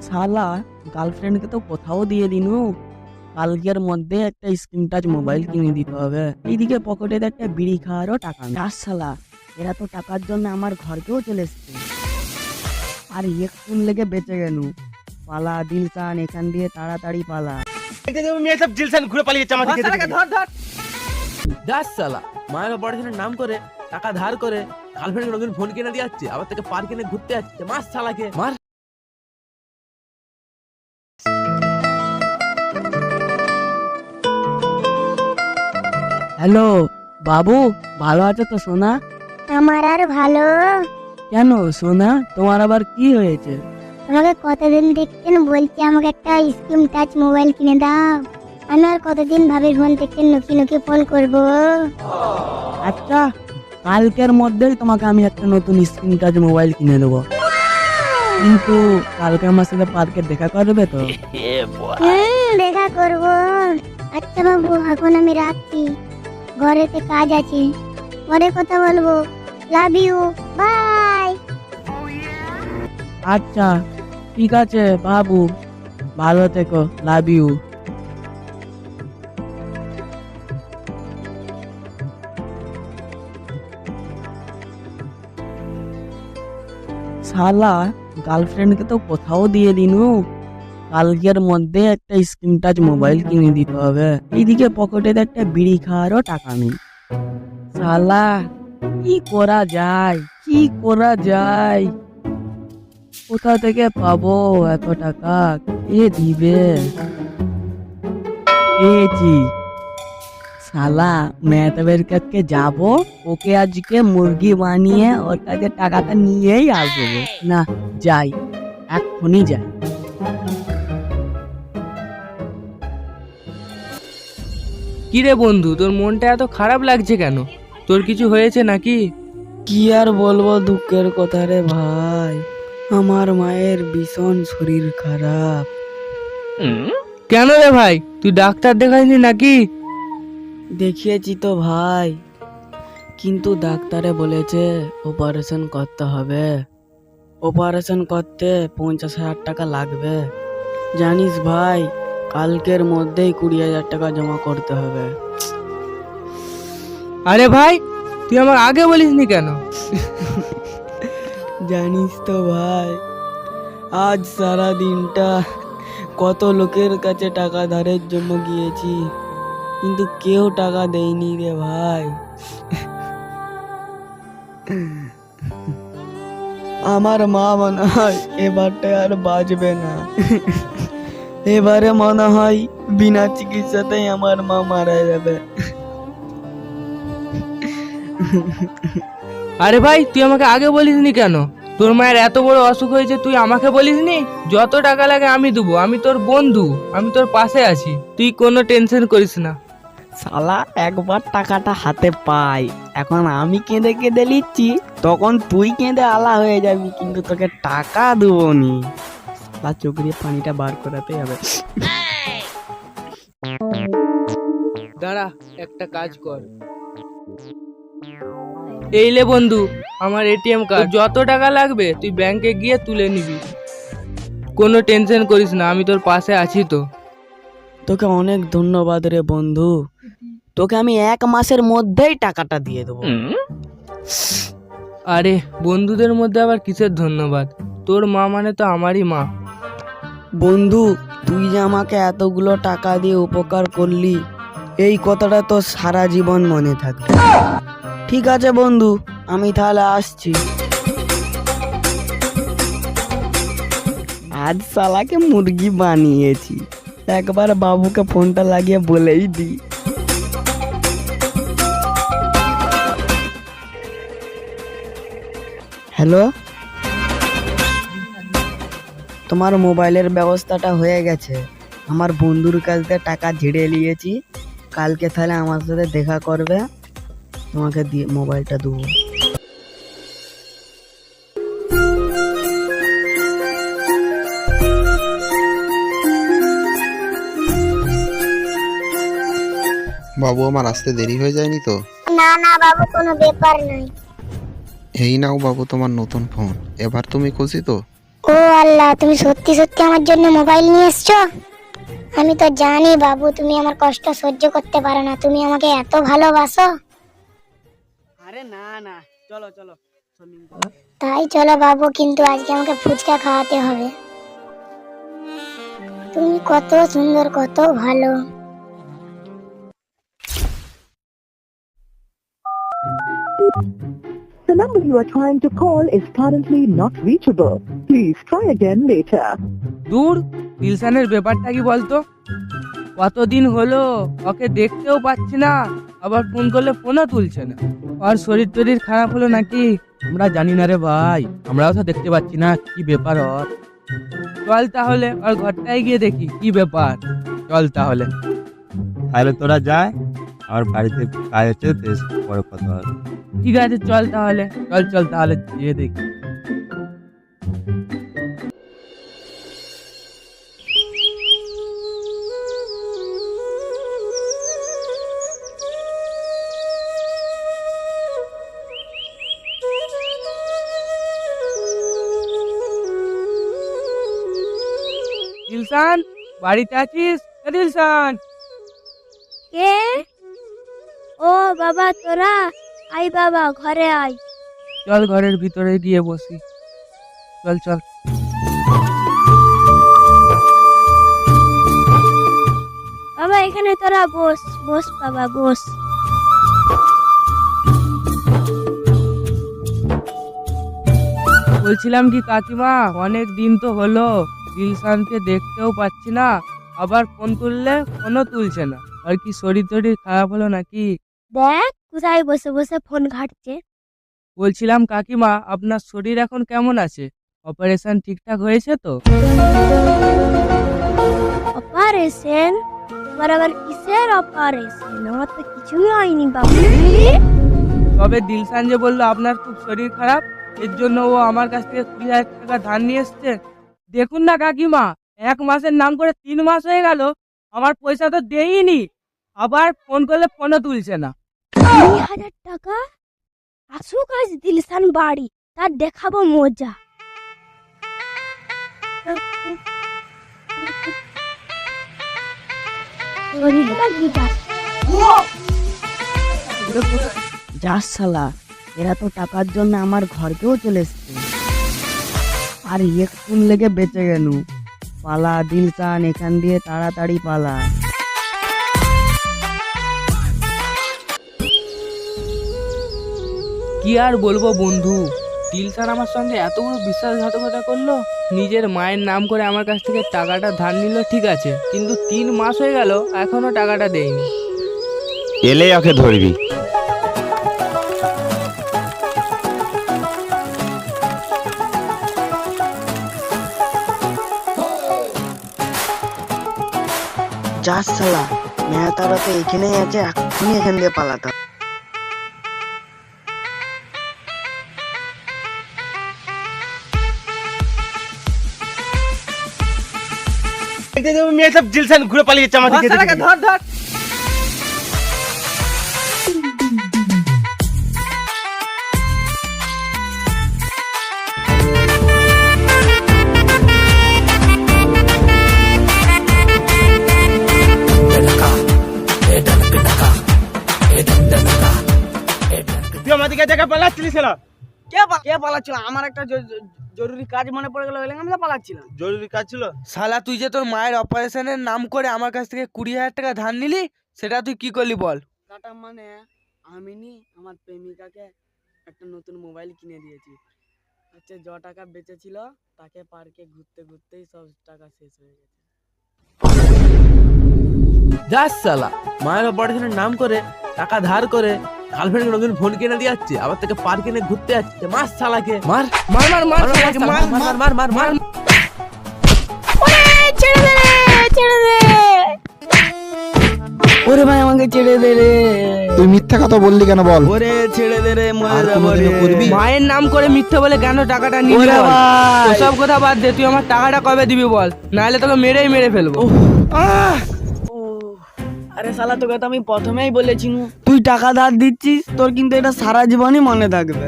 শালা গার্লফ্রেন্ডকে তো কোথাও দিয়ে দিনু। কালকের মধ্যে একটা স্ক্রিন টাচ মোবাইল কিনে দিতে হবে। এইদিকে পকেটে একটা বিড়ি খাওয়ারও টাকা নেই। আর শালা এরা তো টাকার জন্য আমার ঘরকেও চলে এসছে। আর একটু লেগে বেঁচে গেল। পালা দিলশান, এখান দিয়ে তাড়াতাড়ি পালা। মেয়ে সব জিলসান ঘুরে পালিয়েছে আমাদের দাস সালা মায়ের অপারেশনের নাম করে টাকা ধার করে গার্লফ্রেন্ডকে নতুন ফোন কিনে দিয়ে যাচ্ছে, আবার থেকে পার্ক কিনে ঘুরতে যাচ্ছে। মার শালাকে মার। হ্যালো বাবু, ভালো আছো তো সোনা? আমার আর ভালো। কেন সোনা, তোমার আবার কি হয়েছে? তোমাকে কতদিন দেখতেন বলছি আমাকে একটা স্ক্রিন টাচ মোবাইল কিনে দাও। আমি আর কতদিন ভাবে ফোন দেখতে নুকি নুকি ফোন করব। আচ্ছা, কালকের মধ্যেই তোমাকে আমি একটা নতুন স্ক্রিন টাচ মোবাইল কিনে দেবো, কিন্তু কালকে আমার সাথে পার্কে দেখা করবে তো? দেখা করব। আচ্ছা বাবু, এখন আমি রাখছি, ঘরেতে কাজ আছে, পরে কথা বলবো। Love you, bye. আচ্ছা ঠিক আছে বাবু, ভালো থেকো, লাভ ইউ। শালা গার্লফ্রেন্ডকে তো কোথাও দিয়ে দিনু। কালকের মধ্যে একটা স্ক্রিন টাচ মোবাইল কিনে দিতে হবে। এইদিকে পকেটে একটা বিড়ি খাওয়ারও টাকা নেই। শালা কি করা যায়, কি করা যায়? কোথা থেকে পাবো এত টাকা? কে দিবে? পেয়েছি। শালা মেহতাবের কাছে যাবো, ওকে আজকে মুরগি বানিয়ে ওর কাছে টাকাটা নিয়েই আসবো। না, যাই, এক্ষুনি যাই। কি রে বন্ধু, তোর মনটা এত খারাপ লাগছে কেন? তোর কিছু হয়েছে নাকি? কি আর বলবো দুঃখের কথা রে ভাই, আমার মায়ের ভীষণ শরীর খারাপ। কেন রে ভাই, তুই ডাক্তার দেখাইনি নাকি? দেখিয়েছি তো ভাই, কিন্তু ডাক্তারে বলেছে অপারেশন করতে হবে। অপারেশন করতে 50,000 টাকা লাগবে। জানিস ভাই, কালকের মধ্যেই 20,000 টাকা জমা করতে হবে। আরে ভাই, তুই আমার আগে বলিসনি কেন? জানিস তো ভাই, আজ সারা দিনটা কত লোকের কাছে টাকা ধারের জন্য গিয়েছি, কিন্তু কেউ টাকা দেয়নি রে ভাই। আমার মা মনে হয় এবারটা আর বাঁচবে না। এবারে মনে হয় বিনা চিকিৎসাতেই আমার মা মারা যাবে। আরে ভাই, তুই আমাকে আগে বলিসনি কেন? তোর মায়ের এত বড় অসুখ হয়েছে, তুই আমাকে বলিসনি? যত টাকা লাগে আমি দেবো, আমি তোর বন্ধু, আমি তোর পাশে আছি, তুই কোনো টেনশন করিস না। শালা একবার টাকাটা হাতে পাই, এখন আমি কেঁদে কেঁদে নিচ্ছি, তখন তুই কেঁদে আলা হয়ে যাবি, কিন্তু তোকে টাকা দেবো নি। শালা চোখ দিয়ে পানিটা বার করাতে হবে। দাঁড়া, একটা কাজ কর। এই লে বন্ধু, আমার এটিএম কার্ড, যত টাকা লাগবে তুই ব্যাংকে গিয়ে তুলে নিবি। কোনো টেনশন করিস না, আমি তোর পাশে আছি তো। তোকে অনেক ধন্যবাদ রে বন্ধু, তোকে আমি 1 মাসের মধ্যেই টাকাটা দিয়ে দেবো। আরে বন্ধুদের মধ্যে আবার কিসের ধন্যবাদ? তোর মা মানে তো আমারই মা। বন্ধু, তুই যে আমাকে এতগুলো টাকা দিয়ে উপকার করলি, এই কথাটা তো সারা জীবন মনে থাকবে। ঠিক আছে বন্ধু, আমি তাহলে আসছি। আজ শালাকে মুরগি বানিয়েছি, একবার বাবুকে ফোনটা লাগিয়ে বলেই দি। হ্যালো, তোমার মোবাইলের ব্যবস্থাটা হয়ে গেছে। আমার বন্ধুর কাছ থেকে টাকা ঝেড়ে নিয়েছি, কালকে তাহলে আমার সাথে দেখা করবে, তোমাকে দিয়ে মোবাইলটা দেবো। বাবু, আমার আসতে দেরি হয়ে যায়নি তো? না না বাবু, কোনো ব্যাপার নাই। এই নাও বাবু তোমার নতুন ফোন, এবার তুমি খুশি তো? ও আল্লাহ, তুমি সত্যি সত্যি আমার জন্য মোবাইল নিয়ে এসছো? আমি তো জানি বাবু তুমি আমার কষ্ট সহ্য করতে পারো না, তুমি আমাকে এত ভালোবাসো। আরে না না, চলো চলো। তাই চলো বাবু, কিন্তু আজকে আমাকে ফুচকা খাওয়াতে হবে। তুমি কত সুন্দর, কত ভালো। The number you are trying to call is currently not reachable. Please try again later. দূর, দিলশানের ব্যাপারটা কি বলতো? কতদিন হলো ওকে দেখতেও পাচ্ছি না, আবার ফোন করলে ফোনও তুলছে না। আর শরীর টরীর খারাপ হলো নাকি? আমরা জানি না রে ভাই, আমরাও তো দেখতে পাচ্ছি না কি ব্যাপার ওর। চল তাহলে ওর ঘরটায় গিয়ে দেখি কি ব্যাপার। চল তাহলে। তাহলে তোরা যায়, আমার বাড়িতে কাজ আছে, বেশ পরে কথা হবে। ঠিক আছে চল তাহলে। চল চল তাহলে গিয়ে দেখি। দিলশান, বাড়িতে আছিস? এ দিলশান, কে? ও বাবা, তোরা আই বাবা, ঘরে আয়। চল ঘরের ভিতরে গিয়ে বসি। চল চল। বাবা এখানে তোরা বস, বস বাবা বস। বলছিলাম কি কাকিমা, অনেক দিন তো হলো দিলশানকে দেখতেও পাচ্ছি না, আবার ফোন করলে ফোনও তুলছে না। আর কি শরীর টরীর খারাপ হলো নাকি? দেখ কোথায় বসে বসে ফোন ঘাটছে। বলছিলাম কাকিমা, আপনার শরীর এখন কেমন আছে? অপারেশন ঠিকঠাক হয়েছে তো? অপারেশন? আবার কিসের অপারেশন? আমার তো কিছুই হয়নি বাবু। তবে দিলশান যে বললো আপনার খুব শরীর খারাপ, এর জন্য ও আমার কাছ থেকে 20,000 টাকা ধার নিয়ে এসছে। দেখুন না কাকিমা, 1 মাসের নাম করে 3 মাস হয়ে গেল, আমার পয়সা তো দেইনি, আবার ফোন করলে ফোনও তুলছে না। 20,000 টাকা? আসুক আজ দিলশান বাড়ি, তার দেখাবো মজা। যাস শালা, এরা তো টাকার জন্য আমার ঘরকেও চলে এসছে। আর একটু লেগে বেঁচে গেল। পালা দিলশান, এখান দিয়ে তাড়াতাড়ি পালা। কি আর বলবো বন্ধু, দিলশান আমার সঙ্গে এত বড় বিশ্বাসঘাতকতা করলো। নিজের মায়ের নাম করে আমার কাছ থেকে টাকাটা ধার নিল, ঠিক আছে, কিন্তু 3 মাস হয়ে গেল এখনো টাকাটা দেয়নি। এলে ওকে ধরবি। যাস শালা, মেহতারা তো এখানেই আছে, এক্ষুনি এখান দিয়ে পালাতা। মেয়ে সব জিলসান ঘুরে পালিয়ে যাচ্ছে আমাদেরকে দেখে। ধর ধর। তুই আমাদেরকে দেখা পালাচ্ছিলিস না? কে পালাচ্ছিল? আমার একটা জরুরি কাজ মনে পড়ে গেল, আমি তো পালাচ্ছিলাম। জরুরি কাজ ছিল। শালা, তুই যে তোর মায়ের অপারেশনের নাম করে আমার কাছ থেকে 20,000 টাকা ধার নিলি, সেটা তুই কি করলি বল? টাকা মানে আমি আমার প্রেমিকাকে একটা নতুন মোবাইল কিনে দিয়েছি। আচ্ছা, য টাকা বেঁচেছিল তাকে পার্কে ঘুরতে ঘুরতেই সব টাকা শেষ হয়ে গেছে। যাস শালা, মায়ের অপারেশনের নাম করে টাকা ধার করে গার্লফ্রেন্ডকে নতুন ফোন কিনে দিয়ে যাচ্ছে, আবার থেকে পার্ক কিনে ঘুরতে যাচ্ছে। মার শালাকে, মার মার মার মার শালাকে, মার মার মার মার মার। ছেড়ে দে রে, ছেড়ে দে। ওরে ভাই, আমাকে ছেড়ে দে রে। তুই মিথ্যা কথা বললি কেন বল? ওরে ছেড়ে দে রে, মরে আর যাবো কোনোদিনও রে। করবি? মায়ের নাম করে মিথ্যে বলে কেন টাকাটা নিবি ওরে বল? ভাই। ওসব কথা বাদ দে, তুই আমার টাকাটা কবে দিবি বল, নাহলে তোকে মেরেই মেরে ফেলবো। আরে শালা, তোকে তো আমি প্রথমেই বলেছি তুই টাকা ধার দিচ্ছিস, তোর কিন্তু এটা সারা জীবনই মনে থাকবে।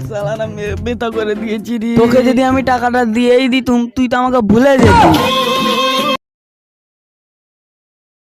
সালা না বেতা করে দিয়েছি রে। তোকে যদি আমি টাকাটা দিয়েই দিতুম তুই তো আমাকে ভুলে যেতি।